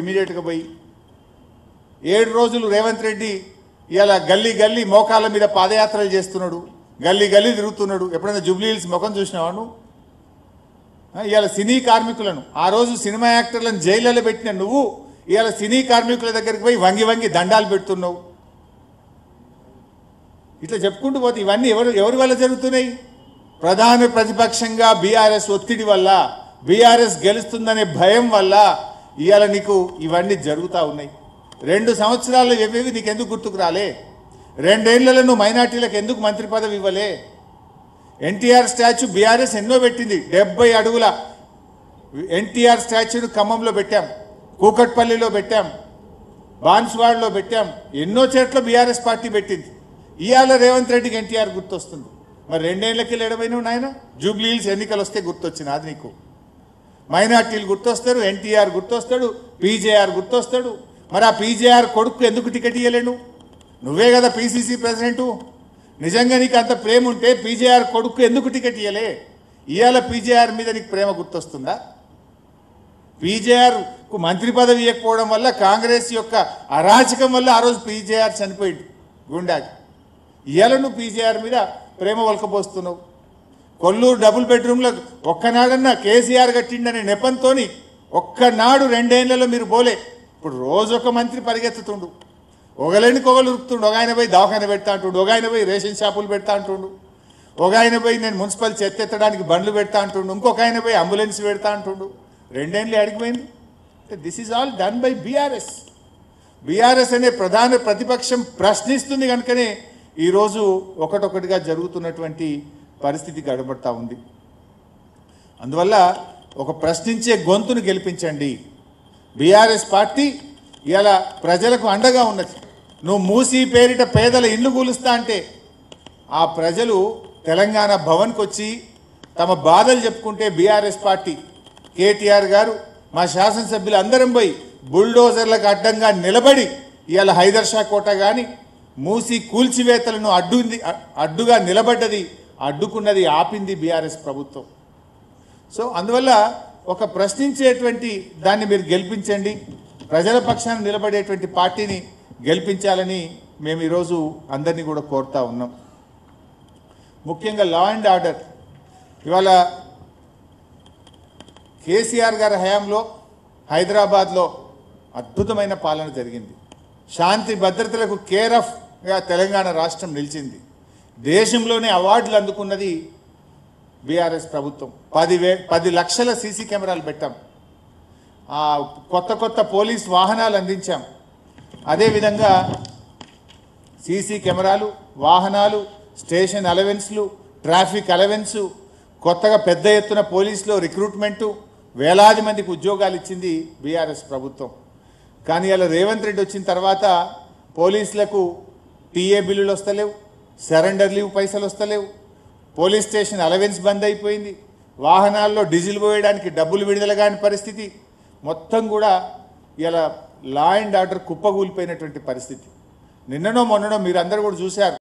ఇమీడియట్గా పోయి 7 రోజులు రేవంత్ రెడ్డి ఇలా గల్లీ గల్లీ మోకాళ్ళ మీద పాదయాత్రలు చేస్తున్నాడు, గల్లీ గల్లీ తిరుగుతున్నాడు. ఎప్పుడైనా జూబ్లీ హిల్స్ ముఖం చూసినావాను? ఇవాళ సినీ కార్మికులను ఆ రోజు సినిమా యాక్టర్లను జైళ్ళలో పెట్టిన నువ్వు ఇవాళ సినీ కార్మికుల దగ్గరికి పోయి వంగి వంగి దండాలు పెడుతున్నావు. ఇట్లా చెప్పుకుంటూ పోతే ఇవన్నీ ఎవరి వల్ల జరుగుతున్నాయి? ప్రధాన ప్రతిపక్షంగా బీఆర్ఎస్ ఒత్తిడి వల్ల, బీఆర్ఎస్ గెలుస్తుందనే భయం వల్ల ఇవాళ నీకు ఇవన్నీ జరుగుతూ ఉన్నాయి. 2 సంవత్సరాలు ఏవేవి నీకు ఎందుకు గుర్తుకు రాలే? 2 ఏళ్లలో నువ్వు మైనార్టీలకు ఎందుకు మంత్రి పదవి ఇవ్వలే? ఎన్టీఆర్ స్టాచ్యూ బీఆర్ఎస్ ఎన్నో పెట్టింది. 70 అడుగుల ఎన్టీఆర్ స్టాచ్యూను ఖమ్మంలో పెట్టాం, కూకట్పల్లిలో పెట్టాం, బాన్స్వాడలో పెట్టాం, ఎన్నో చోట్ల బీఆర్ఎస్ పార్టీ పెట్టింది. ఇవాళ రేవంత్ రెడ్డికి ఎన్టీఆర్ గుర్తొస్తుంది. మరి 2 ఏళ్లకి లేడమైనావు నాయన? జూబ్లీ హిల్స్ ఎన్నికలు వస్తే గుర్తొచ్చింది అది నీకు. మైనార్టీలు గుర్తొస్తారు, ఎన్టీఆర్ గుర్తొస్తాడు, పీజేఆర్ గుర్తొస్తాడు. మరి ఆ పీజేఆర్ కొడుకు ఎందుకు టికెట్ ఇవ్వలేను? నువ్వే కదా పీసీసీ ప్రెసిడెంటు. నిజంగా నీకు అంత ప్రేమ ఉంటే పీజేఆర్ కొడుకు ఎందుకు టికెట్ ఇవ్వలే? ఇవాళ పీజేఆర్ మీద నీకు ప్రేమ గుర్తొస్తుందా? పీజేఆర్కు మంత్రి పదవి ఇవ్వకపోవడం వల్ల, కాంగ్రెస్ యొక్క అరాచకం వల్ల ఆ రోజు పీజేఆర్ చనిపోయింది గుండాకి. ఇవాళ నువ్వు పీజేఆర్ మీద ప్రేమ వలకపోస్తున్నావు. కొల్లూరు డబుల్ బెడ్రూమ్లో ఒక్కనాడన్నా కేసీఆర్ కట్టిండనే నెపంతో ఒక్కనాడు 2 ఏళ్లలో మీరు పోలే. ఇప్పుడు రోజు ఒక మంత్రి పరిగెత్తుతుండు, ఒకలేనికొకలు ఉరుకుతుండు. ఒక ఆయన పోయి దవాఖాన పెడతా అంటుండు, ఒక ఆయన పోయి రేషన్ షాపులు పెడతా అంటుండు, ఒక ఆయన పోయి నేను మున్సిపల్ చెత్త ఎత్తడానికి బండ్లు పెడతా అంటుండు, ఇంకొక ఆయన పోయి అంబులెన్స్ పెడతా అంటుండు. 2 ఏళ్ళు అడిగిపోయింది. This is all done by BRS. BRS అనే ప్రధాన ప్రతిపక్షం ప్రశ్నిస్తుంది కనుకనే ఈరోజు ఒకటొకటిగా జరుగుతున్నటువంటి పరిస్థితి గడబడతా ఉంది. అందువల్ల ఒక ప్రశ్నించే గొంతును గెలిపించండి. బీఆర్ఎస్ పార్టీ ఇలా ప్రజలకు అండగా ఉన్నది. నువ్వు మూసీ పేరిట పేదల ఇల్లు కూలుస్తా అంటే ఆ ప్రజలు తెలంగాణ భవన్కి వచ్చి తమ బాధలు చెప్పుకుంటే బీఆర్ఎస్ పార్టీ కేటీఆర్ గారు, మా శాసనసభ్యులు అందరం పోయి బుల్డోజర్లకు అడ్డంగా నిలబడి ఇవాళ హైదర్ షా కోట కానీ మూసీ కూల్చివేతలను అడ్డుగా నిలబడ్డది, అడ్డుకున్నది, ఆపింది బీఆర్ఎస్ ప్రభుత్వం. సో అందువల్ల ఒక ప్రశ్నించేటువంటి దాన్ని మీరు గెలిపించండి, ప్రజల పక్షాన నిలబడేటువంటి పార్టీని గెలిపించాలని మేము ఈరోజు అందరినీ కూడా కోరుతా ఉన్నాం. ముఖ్యంగా లా అండ్ ఆర్డర్ ఇవాళ కేసీఆర్ గారి హయాంలో హైదరాబాద్లో అద్భుతమైన పాలన జరిగింది. శాంతి భద్రతలకు కేర్ ఆఫ్గా తెలంగాణ రాష్ట్రం నిలిచింది. దేశంలోనే అవార్డులు అందుకున్నది బీఆర్ఎస్ ప్రభుత్వం. 10 లక్షల సీసీ కెమెరాలు పెట్టాం, కొత్త పోలీస్ వాహనాలు అందించాం. అదేవిధంగా సీసీ కెమెరాలు, వాహనాలు, స్టేషన్ అలవెన్స్లు, ట్రాఫిక్ అలవెన్సు, కొత్తగా పెద్ద ఎత్తున పోలీసులో రిక్రూట్మెంటు, వేలాది మందికి ఉద్యోగాలు ఇచ్చింది బీఆర్ఎస్ ప్రభుత్వం. కానీ ఇలా రేవంత్ రెడ్డి వచ్చిన తర్వాత పోలీసులకు టీఏ బిల్లులు వస్తలేవు, సరెండర్ లీవ్ పైసలు వస్తలేవు, పోలీస్ స్టేషన్ అలవెన్స్ బంద్ అయిపోయింది, వాహనాల్లో డీజిల్ పోయడానికి డబ్బులు విడుదల కాని పరిస్థితి. మొత్తం కూడా ఇలా లా అండ్ ఆర్డర్ కుప్పగూలిపోయినటువంటి పరిస్థితి. నిన్ననో మొన్ననో మీరు అందరూ కూడా చూశారు,